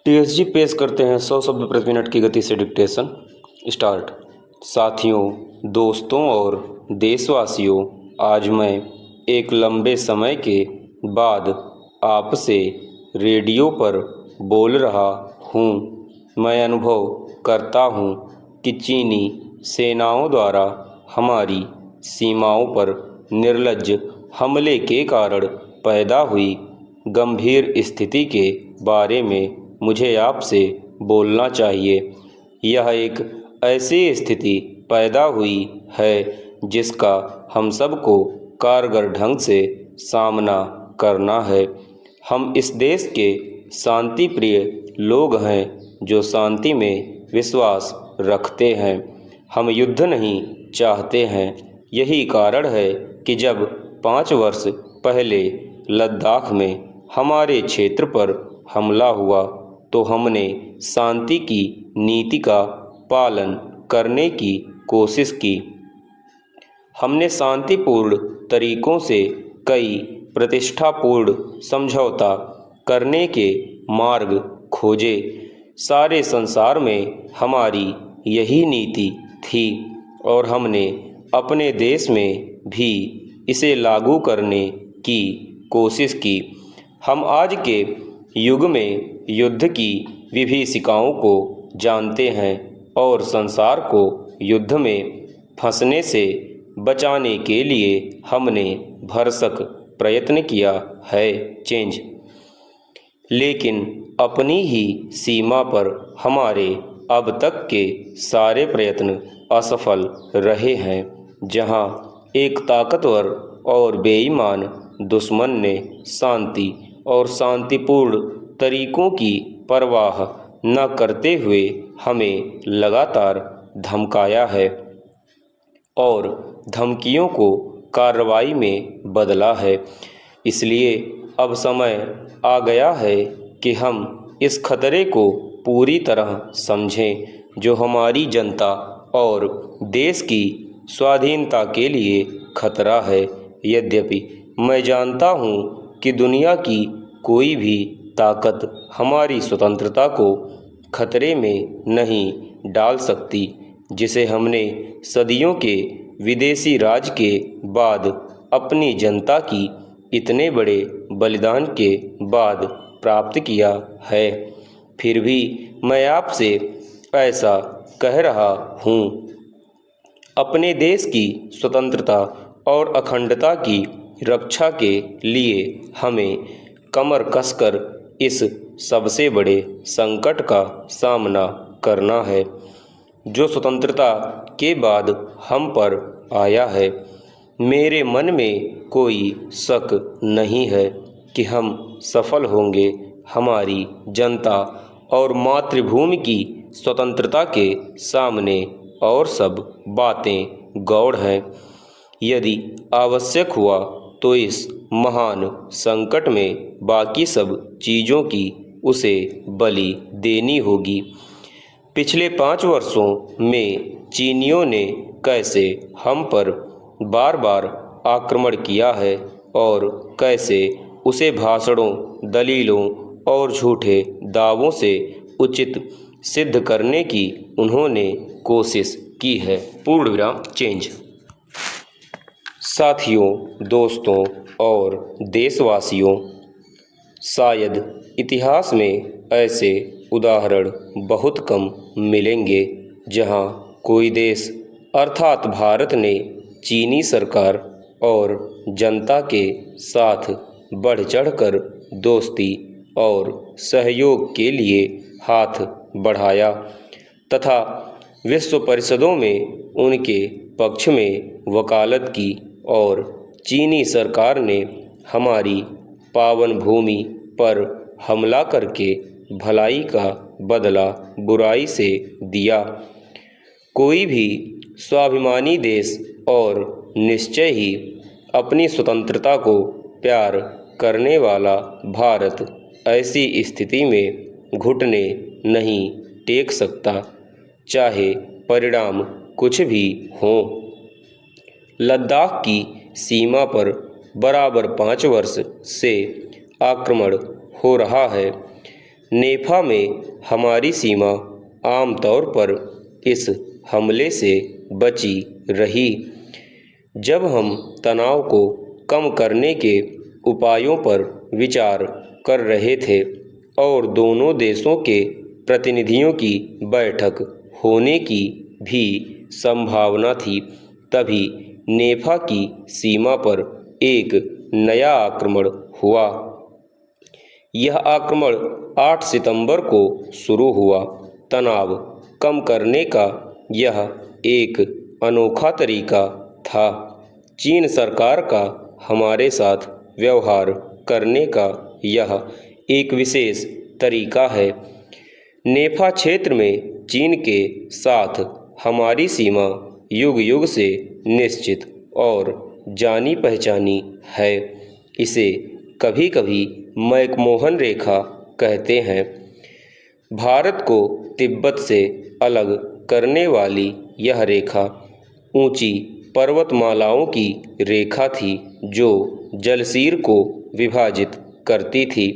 TSG पेश करते हैं 100 शब्द प्रति मिनट की गति से डिक्टेशन। स्टार्ट। साथियों, दोस्तों और देशवासियों, आज मैं एक लंबे समय के बाद आपसे रेडियो पर बोल रहा हूँ। मैं अनुभव करता हूँ कि चीनी सेनाओं द्वारा हमारी सीमाओं पर निर्लज्ज हमले के कारण पैदा हुई गंभीर स्थिति के बारे में मुझे आपसे बोलना चाहिए। यह एक ऐसी स्थिति पैदा हुई है जिसका हम सबको कारगर ढंग से सामना करना है। हम इस देश के शांति प्रिय लोग हैं जो शांति में विश्वास रखते हैं। हम युद्ध नहीं चाहते हैं। यही कारण है कि जब 5 वर्ष पहले लद्दाख में हमारे क्षेत्र पर हमला हुआ तो हमने शांति की नीति का पालन करने की कोशिश की। हमने शांतिपूर्ण तरीकों से कई प्रतिष्ठापूर्ण समझौता करने के मार्ग खोजे। सारे संसार में हमारी यही नीति थी और हमने अपने देश में भी इसे लागू करने की कोशिश की। हम आज के युग में युद्ध की विभीषिकाओं को जानते हैं और संसार को युद्ध में फंसने से बचाने के लिए हमने भरसक प्रयत्न किया है। चेंज। लेकिन अपनी ही सीमा पर हमारे अब तक के सारे प्रयत्न असफल रहे हैं। जहां एक ताकतवर और बेईमान दुश्मन ने शांति और शांतिपूर्ण तरीकों की परवाह न करते हुए हमें लगातार धमकाया है और धमकियों को कार्रवाई में बदला है। इसलिए अब समय आ गया है कि हम इस खतरे को पूरी तरह समझें जो हमारी जनता और देश की स्वाधीनता के लिए खतरा है। यद्यपि मैं जानता हूँ कि दुनिया की कोई भी ताकत हमारी स्वतंत्रता को खतरे में नहीं डाल सकती, जिसे हमने सदियों के विदेशी राज के बाद अपनी जनता की इतने बड़े बलिदान के बाद प्राप्त किया है। फिर भी मैं आपसे ऐसा कह रहा हूँ, अपने देश की स्वतंत्रता और अखंडता की रक्षा के लिए हमें कमर कसकर इस सबसे बड़े संकट का सामना करना है जो स्वतंत्रता के बाद हम पर आया है। मेरे मन में कोई शक नहीं है कि हम सफल होंगे। हमारी जनता और मातृभूमि की स्वतंत्रता के सामने और सब बातें गौण हैं। यदि आवश्यक हुआ तो इस महान संकट में बाकी सब चीज़ों की उसे बलि देनी होगी। पिछले 5 वर्षों में चीनियों ने कैसे हम पर बार बार आक्रमण किया है और कैसे उसे भाषणों, दलीलों और झूठे दावों से उचित सिद्ध करने की उन्होंने कोशिश की है। पूर्ण विराम। चेंज। साथियों, दोस्तों और देशवासियों, शायद इतिहास में ऐसे उदाहरण बहुत कम मिलेंगे जहां कोई देश अर्थात भारत ने चीनी सरकार और जनता के साथ बढ़ चढ़कर दोस्ती और सहयोग के लिए हाथ बढ़ाया तथा विश्व परिषदों में उनके पक्ष में वकालत की और चीनी सरकार ने हमारी पावन भूमि पर हमला करके भलाई का बदला बुराई से दिया। कोई भी स्वाभिमानी देश और निश्चय ही अपनी स्वतंत्रता को प्यार करने वाला भारत ऐसी स्थिति में घुटने नहीं टेक सकता, चाहे परिणाम कुछ भी हो। लद्दाख की सीमा पर बराबर 5 वर्ष से आक्रमण हो रहा है। नेफा में हमारी सीमा आमतौर पर इस हमले से बची रही। जब हम तनाव को कम करने के उपायों पर विचार कर रहे थे और दोनों देशों के प्रतिनिधियों की बैठक होने की भी संभावना थी, तभी नेफा की सीमा पर एक नया आक्रमण हुआ। यह आक्रमण 8 सितंबर को शुरू हुआ। तनाव कम करने का यह एक अनोखा तरीका था। चीन सरकार का हमारे साथ व्यवहार करने का यह एक विशेष तरीका है। नेफा क्षेत्र में चीन के साथ हमारी सीमा युग युग से निश्चित और जानी पहचानी है। इसे कभी कभी मैकमोहन रेखा कहते हैं। भारत को तिब्बत से अलग करने वाली यह रेखा ऊंची पर्वतमालाओं की रेखा थी जो जलसीर को विभाजित करती थी।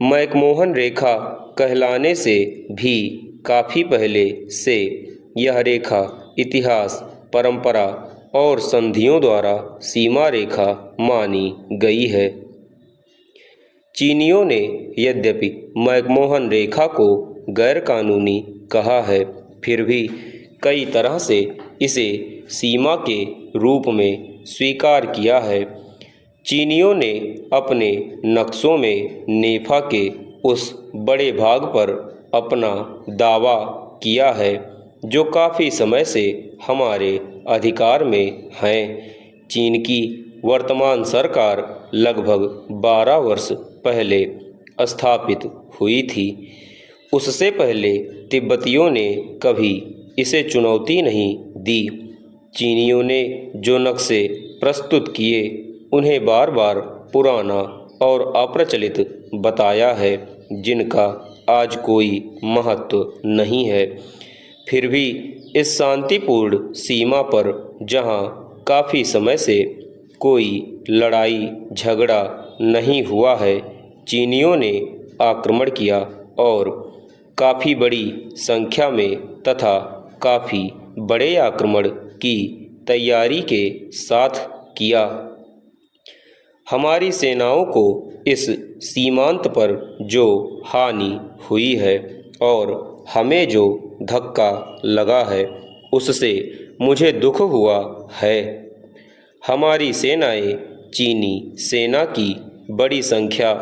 मैकमोहन रेखा कहलाने से भी काफ़ी पहले से यह रेखा इतिहास, परंपरा और संधियों द्वारा सीमा रेखा मानी गई है। चीनियों ने यद्यपि मैकमोहन रेखा को गैरकानूनी कहा है, फिर भी कई तरह से इसे सीमा के रूप में स्वीकार किया है। चीनियों ने अपने नक्शों में नेफा के उस बड़े भाग पर अपना दावा किया है जो काफ़ी समय से हमारे अधिकार में हैं। चीन की वर्तमान सरकार लगभग 12 वर्ष पहले स्थापित हुई थी। उससे पहले तिब्बतियों ने कभी इसे चुनौती नहीं दी। चीनियों ने जो नक्शे प्रस्तुत किए उन्हें बार बार पुराना और अप्रचलित बताया है, जिनका आज कोई महत्व नहीं है। फिर भी इस शांतिपूर्ण सीमा पर जहां काफ़ी समय से कोई लड़ाई झगड़ा नहीं हुआ है, चीनियों ने आक्रमण किया और काफ़ी बड़ी संख्या में तथा काफ़ी बड़े आक्रमण की तैयारी के साथ किया। हमारी सेनाओं को इस सीमांत पर जो हानि हुई है और हमें जो धक्का लगा है उससे मुझे दुख हुआ है। हमारी सेनाएं चीनी सेना की बड़ी संख्या,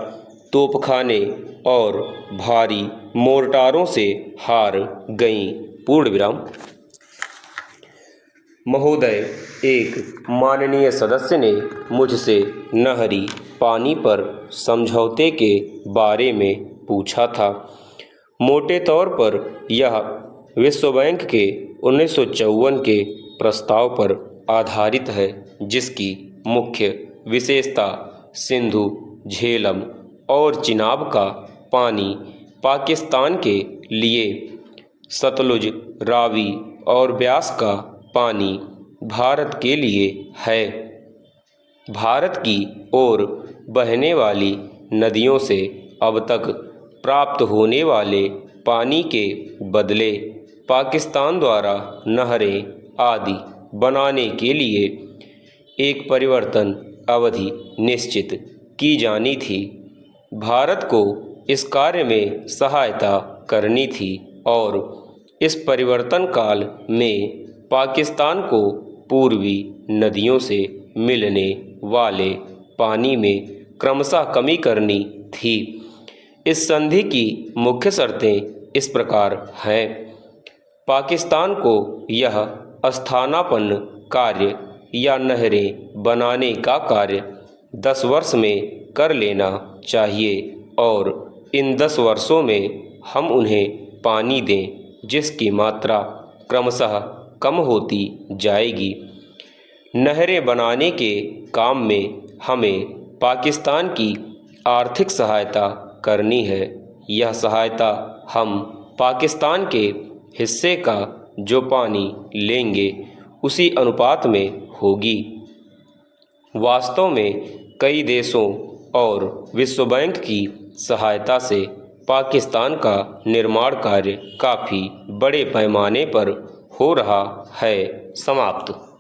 तोपखाने और भारी मोर्टारों से हार गईं। पूर्ण विराम। महोदय, एक माननीय सदस्य ने मुझसे नहरी पानी पर समझौते के बारे में पूछा था। मोटे तौर पर यह विश्व बैंक के 1954 के प्रस्ताव पर आधारित है, जिसकी मुख्य विशेषता सिंधु, झेलम और चिनाब का पानी पाकिस्तान के लिए, सतलुज, रावी और ब्यास का पानी भारत के लिए है। भारत की ओर बहने वाली नदियों से अब तक प्राप्त होने वाले पानी के बदले पाकिस्तान द्वारा नहरें आदि बनाने के लिए एक परिवर्तन अवधि निश्चित की जानी थी। भारत को इस कार्य में सहायता करनी थी और इस परिवर्तन काल में पाकिस्तान को पूर्वी नदियों से मिलने वाले पानी में क्रमशः कमी करनी थी। इस संधि की मुख्य शर्तें इस प्रकार हैं। पाकिस्तान को यह स्थानापन्न कार्य या नहरें बनाने का कार्य 10 वर्ष में कर लेना चाहिए और इन 10 वर्षों में हम उन्हें पानी दें, जिसकी मात्रा क्रमशः कम होती जाएगी। नहरें बनाने के काम में हमें पाकिस्तान की आर्थिक सहायता करनी है। यह सहायता हम पाकिस्तान के हिस्से का जो पानी लेंगे उसी अनुपात में होगी। वास्तव में कई देशों और विश्व बैंक की सहायता से पाकिस्तान का निर्माण कार्य काफ़ी बड़े पैमाने पर हो रहा है। समाप्त।